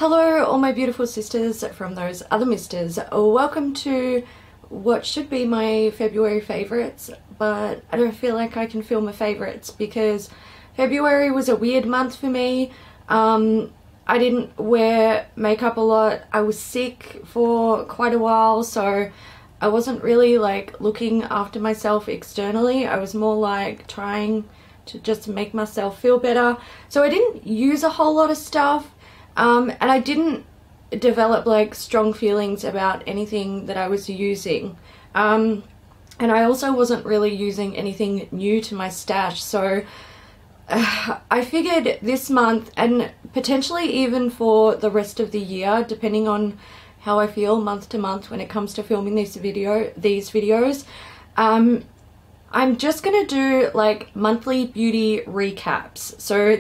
Hello all my beautiful sisters from those other misters. Welcome to what should be my February favourites, but I don't feel like I can film my favourites because February was a weird month for me. I didn't wear makeup a lot. I was sick for quite a while, so I wasn't really like looking after myself externally. I was more like trying to just make myself feel better. So I didn't use a whole lot of stuff. And I didn't develop like strong feelings about anything that I was using. And I also wasn't really using anything new to my stash. So I figured this month, and potentially even for the rest of the year, depending on how I feel month to month when it comes to filming these videos, I'm just gonna do like monthly beauty recaps. So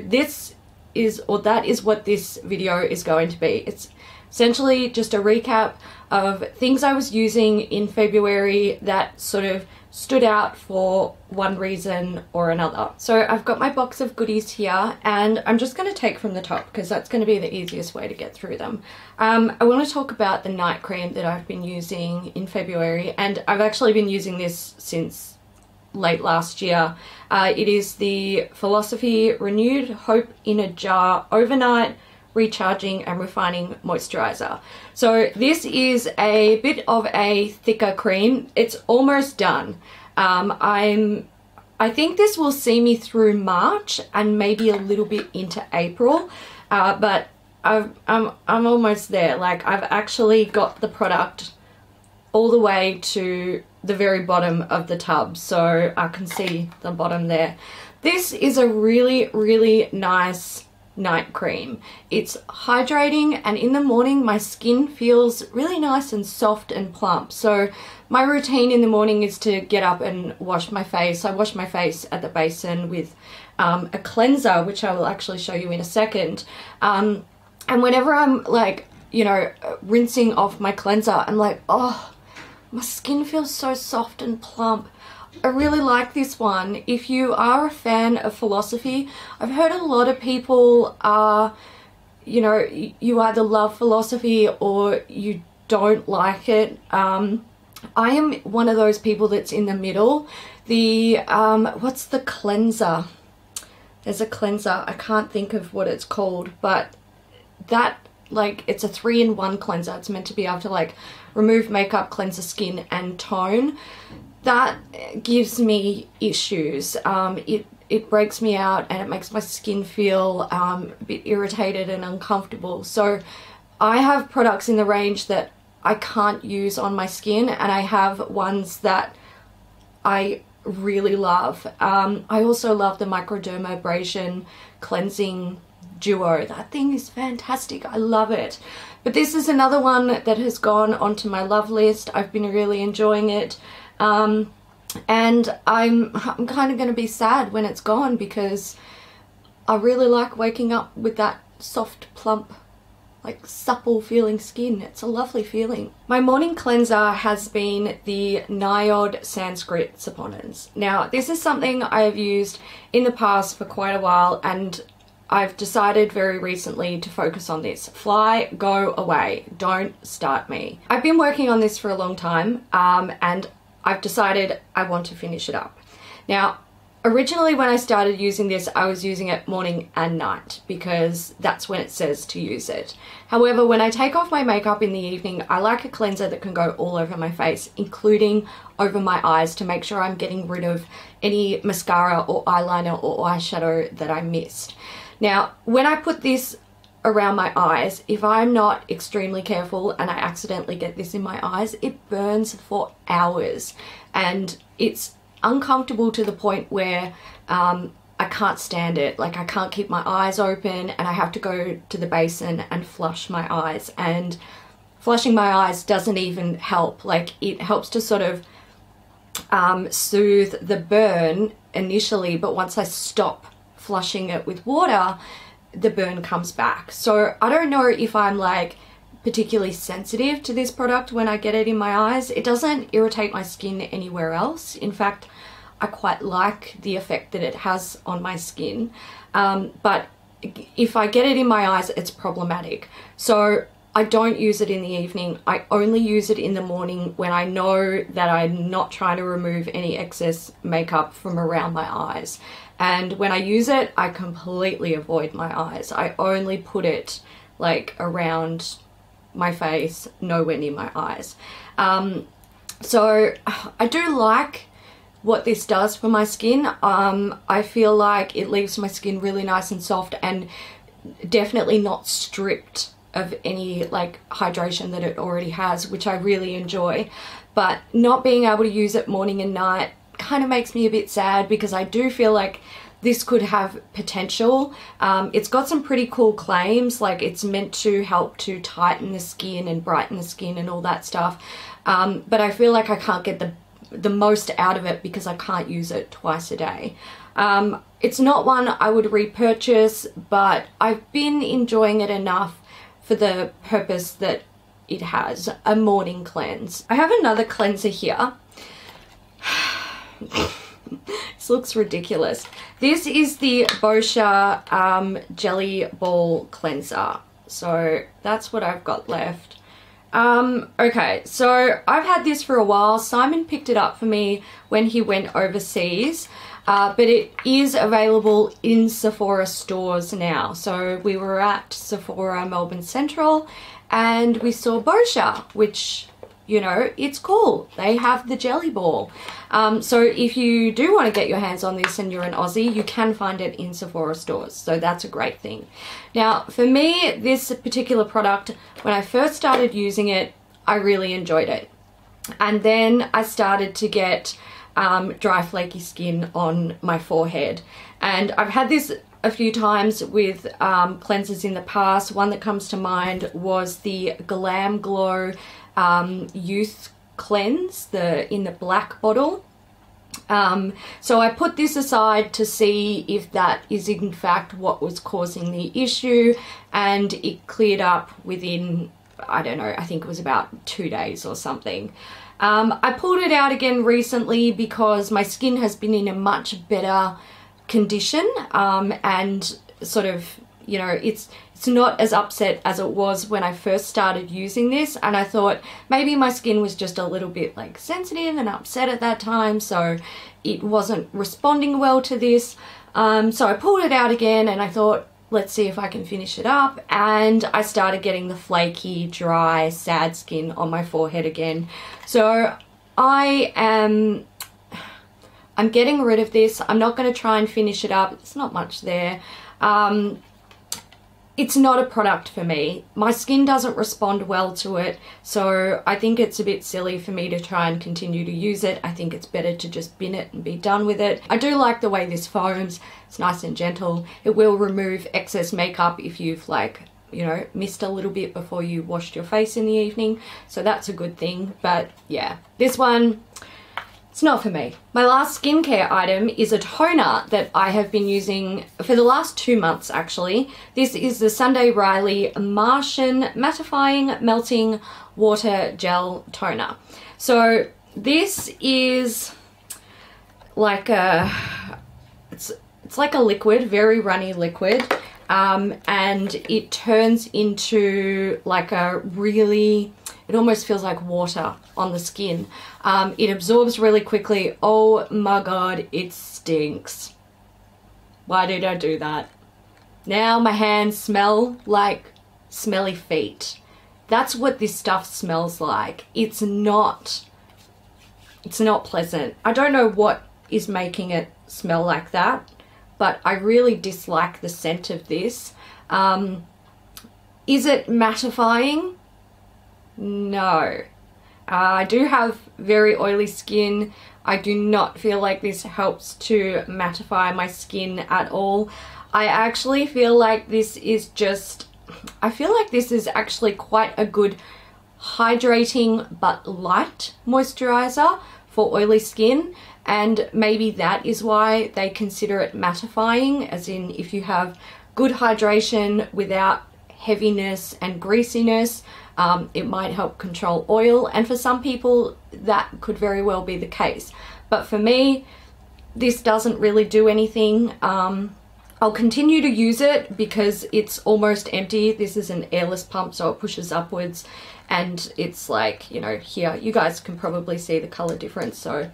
that is what this video is going to be. It's essentially just a recap of things I was using in February that sort of stood out for one reason or another. So I've got my box of goodies here, and I'm just going to take from the top because that's going to be the easiest way to get through them. I want to talk about the night cream that I've been using in February, and I've actually been using this since late last year. It is the Philosophy Renewed Hope in a Jar Overnight Recharging and Refining Moisturizer. So this is a bit of a thicker cream. It's almost done. I think this will see me through March and maybe a little bit into April, but I'm almost there. Like, I've actually got the product all the way to the very bottom of the tub, so I can see the bottom there. This is a really, really nice night cream. It's hydrating, and in the morning my skin feels really nice and soft and plump. So my routine in the morning is to get up and wash my face. I wash my face at the basin with a cleanser, which I will actually show you in a second. And whenever I'm like, you know, rinsing off my cleanser, I'm like, oh, my skin feels so soft and plump. I really like this one. If you are a fan of Philosophy, I've heard a lot of people are, you know, you either love Philosophy or you don't like it. I am one of those people that's in the middle. The, what's the cleanser? There's a cleanser, I can't think of what it's called, but that, like, it's a 3-in-1 cleanser. It's meant to be able to like remove makeup, cleanse the skin and tone. That gives me issues. It breaks me out and it makes my skin feel a bit irritated and uncomfortable. So I have products in the range that I can't use on my skin, and I have ones that I really love. I also love the Microdermabrasion Cleansing Duo. That thing is fantastic. I love it. But this is another one that has gone onto my love list. I've been really enjoying it. And I'm kind of going to be sad when it's gone because I really like waking up with that soft, plump, like supple feeling skin. It's a lovely feeling. My morning cleanser has been the Niod Sanskrit Saponins. Now, this is something I have used in the past for quite a while, and I've decided very recently to focus on this. Fly, go away. Don't start me. I've been working on this for a long time, and I've decided I want to finish it up. Now, originally when I started using this, I was using it morning and night because that's when it says to use it. However, when I take off my makeup in the evening, I like a cleanser that can go all over my face, including over my eyes, to make sure I'm getting rid of any mascara or eyeliner or eyeshadow that I missed. Now, when I put this around my eyes, if I'm not extremely careful and I accidentally get this in my eyes, it burns for hours, and it's uncomfortable to the point where I can't stand it. Like, I can't keep my eyes open and I have to go to the basin and flush my eyes, and flushing my eyes doesn't even help. Like, it helps to sort of soothe the burn initially, but once I stop flushing it with water, the burn comes back. So I don't know if I'm like particularly sensitive to this product when I get it in my eyes. It doesn't irritate my skin anywhere else. In fact, I quite like the effect that it has on my skin. But if I get it in my eyes, it's problematic. So I don't use it in the evening. I only use it in the morning when I know that I'm not trying to remove any excess makeup from around my eyes. And when I use it, I completely avoid my eyes. I only put it like around my face, nowhere near my eyes. So I do like what this does for my skin. I feel like it leaves my skin really nice and soft and definitely not stripped of any like hydration that it already has, which I really enjoy. But not being able to use it morning and night kind of makes me a bit sad, because I do feel like this could have potential. It's got some pretty cool claims, like it's meant to help to tighten the skin and brighten the skin and all that stuff. But I feel like I can't get the most out of it because I can't use it twice a day. It's not one I would repurchase, but I've been enjoying it enough for the purpose that it has, a morning cleanse. I have another cleanser here. This looks ridiculous. This is the Boscia Jelly Ball Cleanser. So that's what I've got left. Okay, so I've had this for a while. Simon picked it up for me when he went overseas, but it is available in Sephora stores now. So we were at Sephora Melbourne Central and we saw Boscia, which, you know, it's cool. They have the jelly ball. So if you do want to get your hands on this and you're an Aussie, you can find it in Sephora stores. So that's a great thing. Now, for me, this particular product, when I first started using it, I really enjoyed it. And then I started to get dry, flaky skin on my forehead. And I've had this a few times with cleansers in the past. One that comes to mind was the Glam Glow Youth Cleanse, in the black bottle. So I put this aside to see if that is in fact what was causing the issue, and it cleared up within, I don't know, I think it was about 2 days or something. I pulled it out again recently because my skin has been in a much better condition, and sort of, you know, it's not as upset as it was when I first started using this, and I thought maybe my skin was just a little bit like sensitive and upset at that time, so it wasn't responding well to this. So I pulled it out again and I thought, let's see if I can finish it up, and I started getting the flaky, dry, sad skin on my forehead again. So I'm getting rid of this. I'm not going to try and finish it up. It's not much there. It's not a product for me. My skin doesn't respond well to it, so I think it's a bit silly for me to try and continue to use it. I think it's better to just bin it and be done with it. I do like the way this foams. It's nice and gentle. It will remove excess makeup if you've, like, you know, missed a little bit before you washed your face in the evening, so that's a good thing. But yeah, this one, it's not for me. My last skincare item is a toner that I have been using for the last 2 months actually. This is the Sunday Riley Martian Mattifying Melting Water Gel Toner. So this is like a, it's like a liquid, very runny liquid, and it turns into like a really, it almost feels like water on the skin. It absorbs really quickly. Oh my god, it stinks. Why did I do that? Now my hands smell like smelly feet. That's what this stuff smells like. It's not pleasant. I don't know what is making it smell like that, but I really dislike the scent of this. Is it mattifying? No. I do have very oily skin. I do not feel like this helps to mattify my skin at all. I actually feel like this is just, I feel like this is actually quite a good hydrating but light moisturizer for oily skin, and maybe that is why they consider it mattifying, as in if you have good hydration without heaviness and greasiness, it might help control oil, and for some people that could very well be the case. But for me, this doesn't really do anything. I'll continue to use it because it's almost empty. This is an airless pump, so it pushes upwards, and it's like, you know, here, you guys can probably see the color difference. So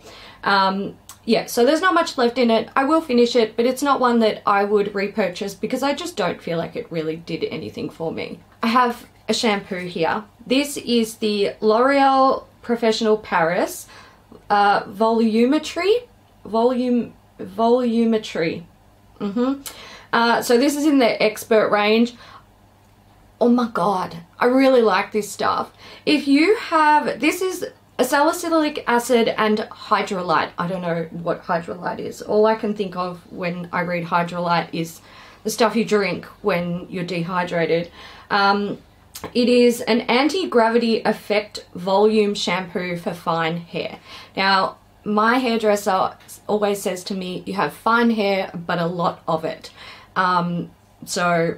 yeah, so there's not much left in it. I will finish it, but it's not one that I would repurchase because I just don't feel like it really did anything for me. I have a shampoo here. This is the L'Oreal Professional Paris Volumetry. So this is in the expert range. Oh my god, I really like this stuff. If you have, this is a salicylic acid and Hydralight. I don't know what Hydralight is. All I can think of when I read Hydralight is the stuff you drink when you're dehydrated. It is an anti-gravity effect volume shampoo for fine hair. Now, my hairdresser always says to me, you have fine hair, but a lot of it. So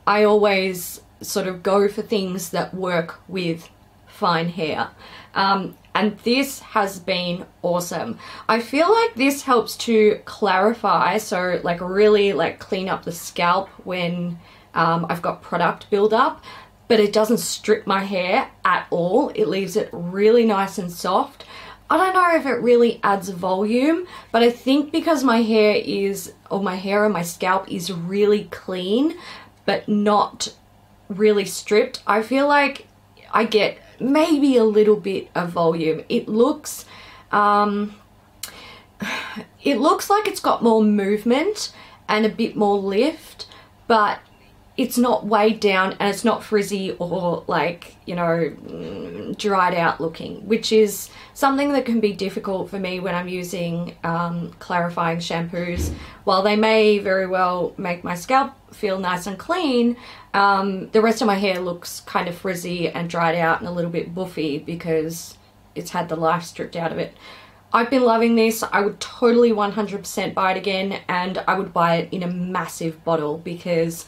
I always sort of go for things that work with fine hair. And this has been awesome. I feel like this helps to clarify, so like really like clean up the scalp when I've got product buildup, but it doesn't strip my hair at all. It leaves it really nice and soft. I don't know if it really adds volume, but I think because my hair is, or my hair and my scalp is really clean, but not really stripped, I feel like I get maybe a little bit of volume. It looks like it's got more movement and a bit more lift, but it's not weighed down and it's not frizzy or like, you know, dried out looking, which is something that can be difficult for me when I'm using clarifying shampoos. While they may very well make my scalp feel nice and clean, the rest of my hair looks kind of frizzy and dried out and a little bit boofy because it's had the life stripped out of it. I've been loving this. I would totally 100% buy it again, and I would buy it in a massive bottle because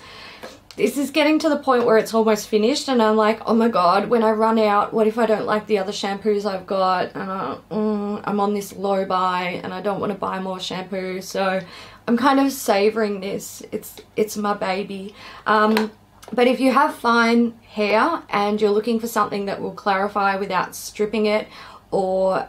this is getting to the point where it's almost finished and I'm like, oh my god, when I run out, what if I don't like the other shampoos I've got? And I'm on this low buy and I don't want to buy more shampoo, so I'm kind of savoring this. It's my baby. But if you have fine hair and you're looking for something that will clarify without stripping it or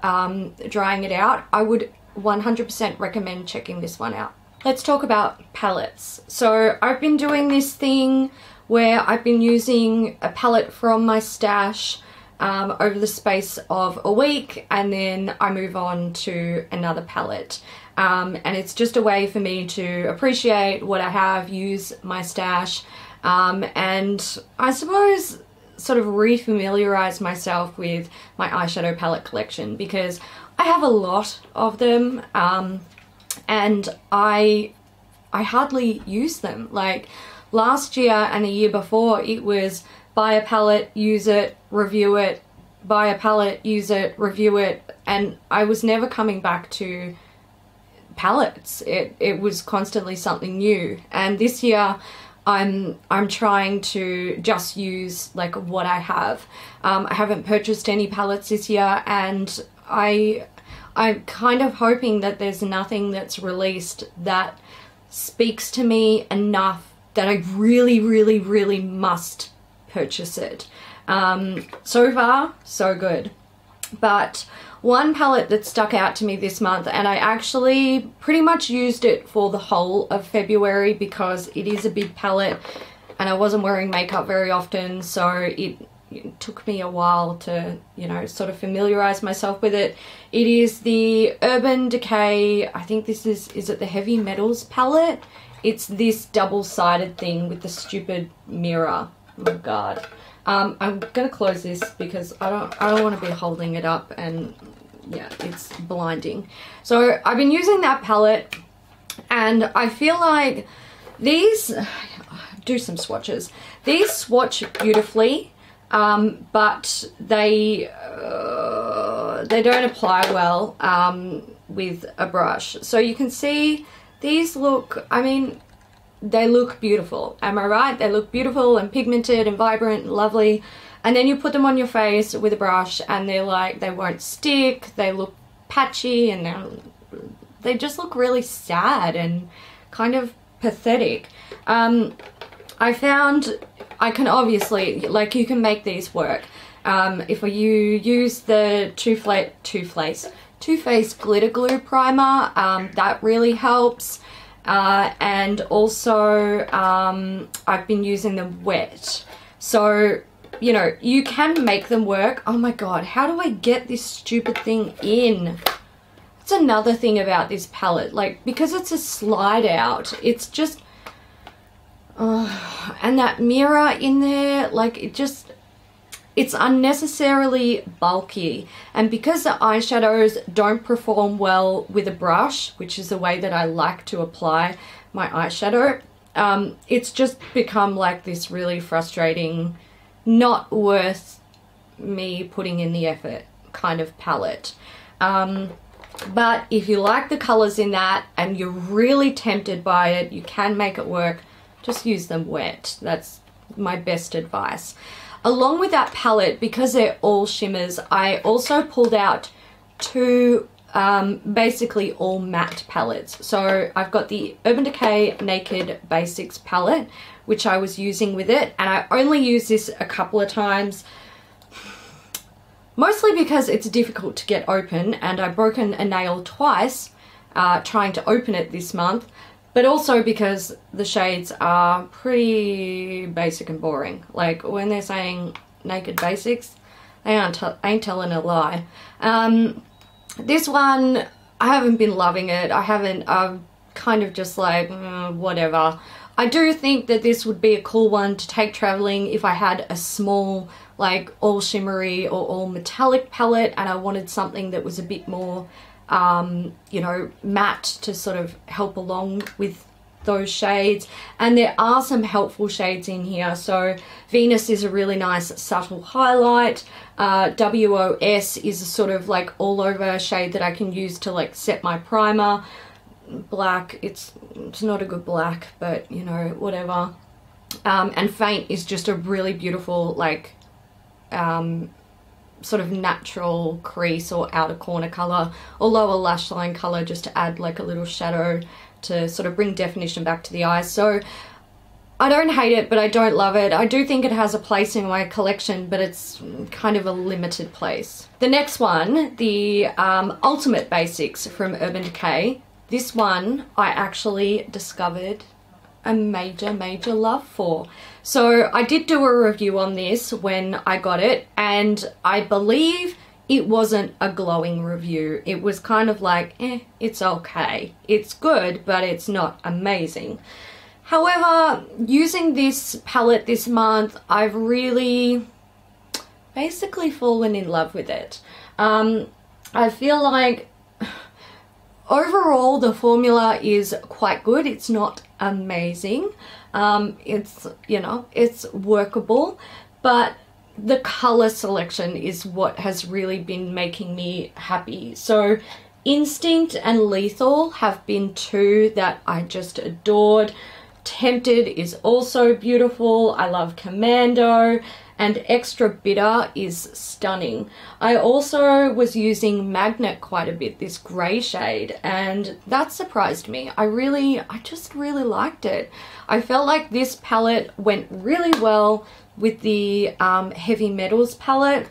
drying it out, I would 100% recommend checking this one out. Let's talk about palettes. So I've been doing this thing where I've been using a palette from my stash over the space of a week, and then I move on to another palette. And it's just a way for me to appreciate what I have, use my stash, and I suppose sort of re-familiarize myself with my eyeshadow palette collection, because I have a lot of them. And I hardly use them. Like last year and the year before, it was buy a palette, use it, review it, buy a palette, use it, review it, and I was never coming back to palettes. It was constantly something new. And this year I'm trying to just use like what I have. I haven't purchased any palettes this year, and I'm kind of hoping that there's nothing that's released that speaks to me enough that I really, really, really must purchase it. So far, so good. But one palette that stuck out to me this month, and I actually pretty much used it for the whole of February because it is a big palette and I wasn't wearing makeup very often, so it took me a while to, you know, sort of familiarize myself with it. It is the Urban Decay, I think this is it the Heavy Metals palette? It's this double-sided thing with the stupid mirror. Oh my god. I'm gonna close this because I don't want to be holding it up, and yeah, it's blinding. So I've been using that palette, and I feel like these, do some swatches. These swatch beautifully, but they don't apply well with a brush. So you can see these look, I mean, they look beautiful. Am I right? They look beautiful and pigmented and vibrant and lovely. And then you put them on your face with a brush and they're like, they won't stick, they look patchy, and they just look really sad and kind of pathetic. I found I can obviously, like, you can make these work. If you use the Too Faced Glitter Glue Primer, that really helps. And also I've been using them wet. So, you know, you can make them work. Oh my god, how do I get this stupid thing in? That's another thing about this palette. Like, because it's a slide out, it's just... and that mirror in there, like, it's unnecessarily bulky. And because the eyeshadows don't perform well with a brush, which is the way that I like to apply my eyeshadow, it's just become like this really frustrating, not worth me putting in the effort kind of palette. But if you like the colors in that and you're really tempted by it, you can make it work. Just use them wet. That's my best advice. Along with that palette, because they're all shimmers, I also pulled out two basically all matte palettes. So I've got the Urban Decay Naked Basics palette, which I was using with it, and I only used this a couple of times, mostly because it's difficult to get open, and I've broken a nail twice trying to open it this month. But also because the shades are pretty basic and boring. Like, when they're saying Naked Basics, they ain't telling a lie. This one, I haven't been loving it. I'm kind of just like, whatever. I do think that this would be a cool one to take traveling if I had a small, like, all shimmery or all metallic palette and I wanted something that was a bit more... you know, matte to sort of help along with those shades. And there are some helpful shades in here. So Venus is a really nice subtle highlight. WOS is a sort of like all over shade that I can use to like set my primer. Black, it's not a good black, but you know, whatever. And Faint is just a really beautiful like sort of natural crease or outer corner color or lower lash line color, just to add like a little shadow to sort of bring definition back to the eyes. So I don't hate it, but I don't love it. I do think it has a place in my collection, but it's kind of a limited place. The next one, the Ultimate Basics from Urban Decay. This one I actually discovered a major love for. So I did do a review on this when I got it, and I believe it wasn't a glowing review. It was kind of like, it's okay. It's good, but it's not amazing. However, using this palette this month, I've really basically fallen in love with it. I feel like overall the formula is quite good. It's not amazing. It's, you know, it's workable, but the color selection is what has really been making me happy. So Instinct and Lethal have been two that I just adored. Tempted is also beautiful. I love Commando, and Extra Bitter is stunning. I also was using Magnet quite a bit, this grey shade, and that surprised me. I just really liked it. I felt like this palette went really well with the Heavy Metals palette,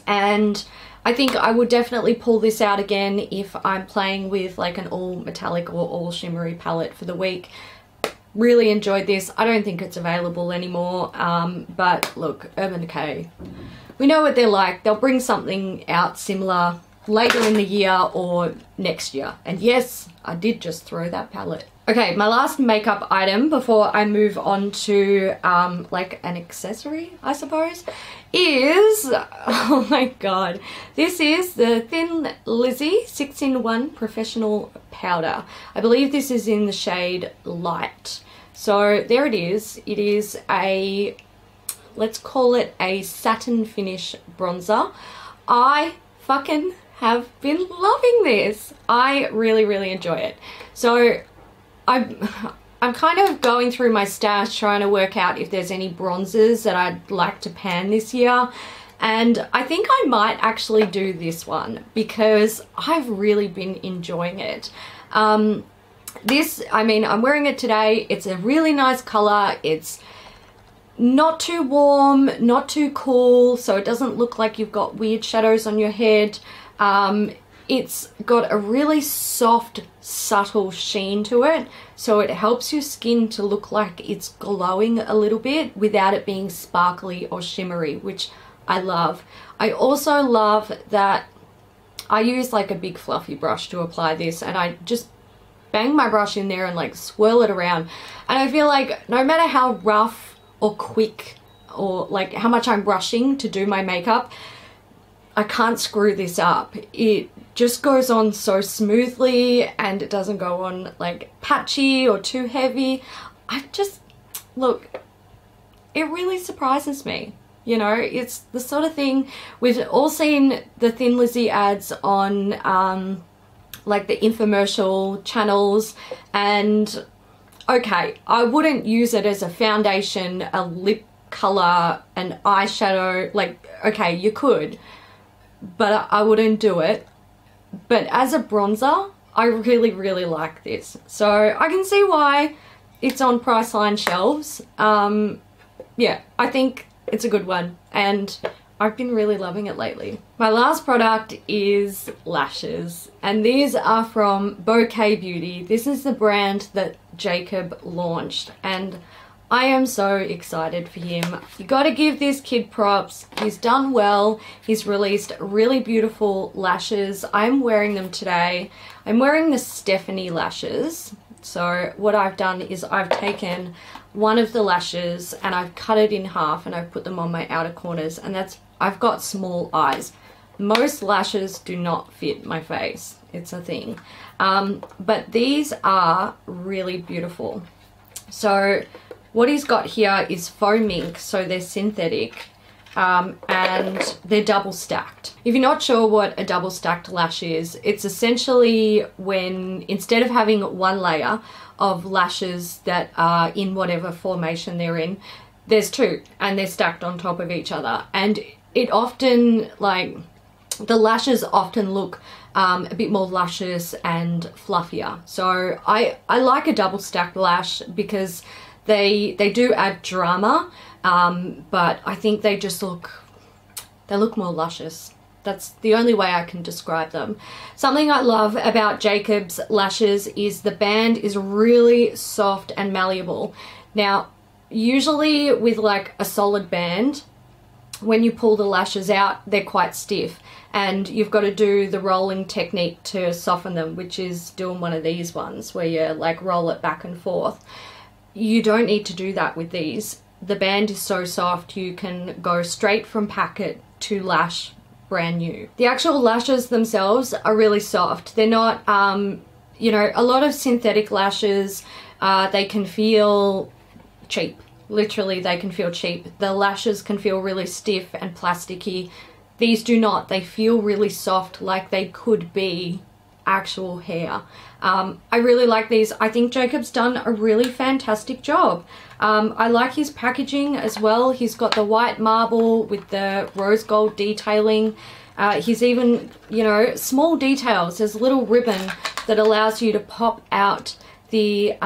and I think I would definitely pull this out again if I'm playing with like an all metallic or all shimmery palette for the week. Really enjoyed this. I don't think it's available anymore, but look, Urban Decay, we know what they're like. They'll bring something out similar later in the year or next year. And yes, I did just throw that palette. Okay, my last makeup item before I move on to like an accessory, I suppose, is, oh my god, this is the Thin Lizzy 6-in-1 Professional Powder. I believe this is in the shade Light. So there it is. It is a, let's call it a satin finish bronzer. I fucking have been loving this. I really enjoy it. So I'm kind of going through my stash trying to work out if there's any bronzers that I'd like to pan this year, and I think I might actually do this one because I've really been enjoying it. This, I mean, I'm wearing it today. It's a really nice color. It's not too warm, not too cool, so it doesn't look like you've got weird shadows on your head. It's got a really soft, subtle sheen to it, so it helps your skin to look like it's glowing a little bit without it being sparkly or shimmery, which I love. I also love that I use like a big fluffy brush to apply this, and I just bang my brush in there and like swirl it around. And I feel like no matter how rough or quick or like how much I'm rushing to do my makeup, I can't screw this up. It just goes on so smoothly, and it doesn't go on like patchy or too heavy. I just, look, it really surprises me. You know, it's the sort of thing, we've all seen the Thin Lizzy ads on like the infomercial channels, and okay, I wouldn't use it as a foundation, a lip color, an eyeshadow. Like, okay, you could, but I wouldn't do it. But as a bronzer, I really, really like this. So I can see why it's on Priceline shelves. Yeah, I think it's a good one, and I've been really loving it lately. My last product is lashes, and these are from Boca Beauty. This is the brand that Jacob launched, and I am so excited for him. You gotta give this kid props. He's done well. He's released really beautiful lashes. I'm wearing them today. I'm wearing the Stephanie lashes. So what I've done is I've taken one of the lashes and I've cut it in half, and I've put them on my outer corners, and that's, I've got small eyes. Most lashes do not fit my face. It's a thing. But these are really beautiful. So what he's got here is faux mink, so they're synthetic, and they're double stacked. If you're not sure what a double stacked lash is, it's essentially when, instead of having one layer of lashes that are in whatever formation they're in, there's two, and they're stacked on top of each other. And it often, like, the lashes often look a bit more luscious and fluffier. So I like a double stacked lash because they do add drama, but I think they just look more luscious. That's the only way I can describe them. Something I love about Jacob's lashes is the band is really soft and malleable. Now, usually with like a solid band, when you pull the lashes out, they're quite stiff, and you've got to do the rolling technique to soften them, which is doing one of these ones where you like roll it back and forth. You don't need to do that with these. The band is so soft, you can go straight from packet to lash brand new. The actual lashes themselves are really soft. They're not, you know, a lot of synthetic lashes, they can feel cheap. Literally, they can feel cheap. The lashes can feel really stiff and plasticky. These do not. They feel really soft, like they could be actual hair. I really like these. I think Jacob's done a really fantastic job. I like his packaging as well. He's got the white marble with the rose gold detailing. He's even, you know, small details. There's a little ribbon that allows you to pop out the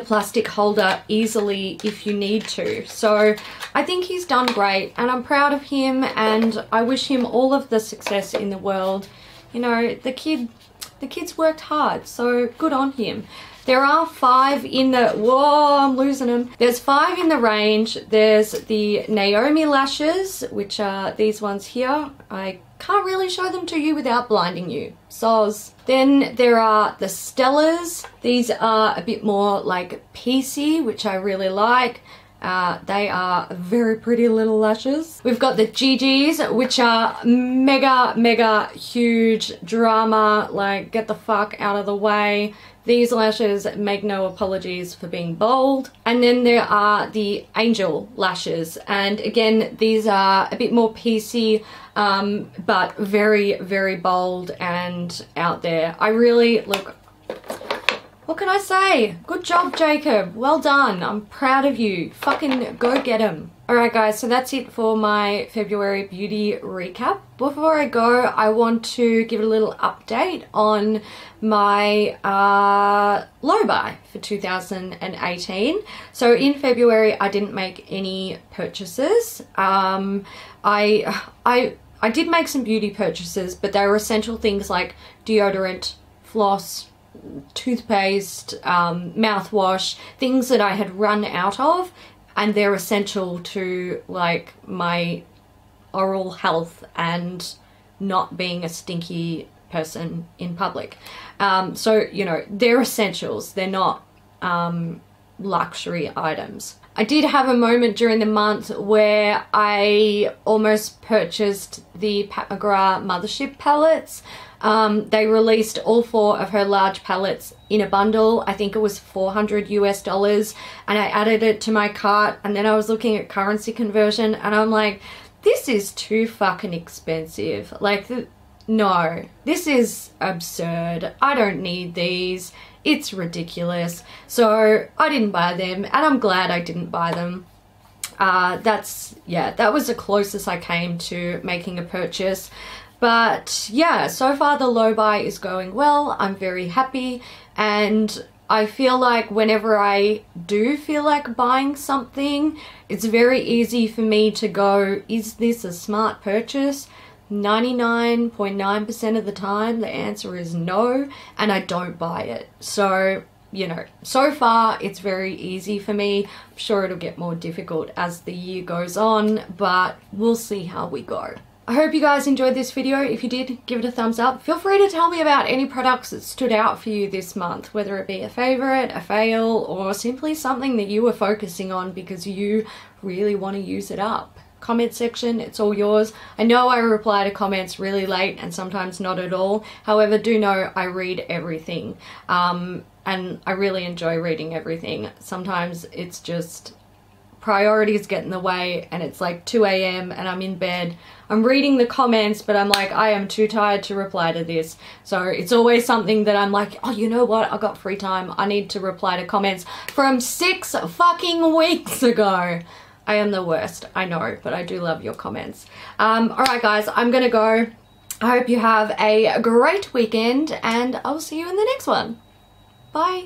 plastic holder easily if you need to. So I think he's done great, and I'm proud of him, and I wish him all of the success in the world. You know, the kid's worked hard, so good on him. There are 5 in the, whoa, I'm losing them. There's 5 in the range. There's the Naomi lashes, which are these ones here. I can't really show them to you without blinding you. Soz. Then there are the Stellas. These are a bit more like piecey, which I really like. They are very pretty little lashes. We've got the Gigi's, which are mega huge drama, like get the fuck out of the way. These lashes make no apologies for being bold. And then there are the Angel lashes, and again, these are a bit more piecey, but very bold and out there. I really, look, what can I say? Good job, Jacob. Well done. I'm proud of you. Fucking go get him. Alright guys, so that's it for my February beauty recap. Before I go, I want to give a little update on my low buy for 2018. So in February, I didn't make any purchases. I did make some beauty purchases, but they were essential things like deodorant, floss, toothpaste, mouthwash, things that I had run out of, and they're essential to like my oral health and not being a stinky person in public. So, you know, they're essentials. They're not luxury items. I did have a moment during the month where I almost purchased the Pat McGrath Mothership palettes. They released all 4 of her large palettes in a bundle. I think it was $400 US, and I added it to my cart, and then I was looking at currency conversion and I'm like, this is too fucking expensive. Like, no, this is absurd. I don't need these. It's ridiculous. So I didn't buy them, and I'm glad I didn't buy them. That was the closest I came to making a purchase. But yeah, so far the low buy is going well. I'm very happy, and I feel like whenever I do feel like buying something, it's very easy for me to go, is this a smart purchase? 99.9% of the time the answer is no, and I don't buy it. So, you know, so far it's very easy for me. I'm sure it'll get more difficult as the year goes on, but we'll see how we go. I hope you guys enjoyed this video. If you did, give it a thumbs up. Feel free to tell me about any products that stood out for you this month, whether it be a favorite, a fail, or simply something that you were focusing on because you really want to use it up. Comment section, it's all yours. I know I reply to comments really late and sometimes not at all. However, do know I read everything, and I really enjoy reading everything. Sometimes it's just priorities get in the way and it's like 2 AM and I'm in bed. I'm reading the comments, but I'm like, I am too tired to reply to this. So it's always something that I'm like, oh, you know what? I got free time. I need to reply to comments from 6 fucking weeks ago. I am the worst, I know, but I do love your comments. Alright guys, I'm gonna go. I hope you have a great weekend, and I'll see you in the next one. Bye.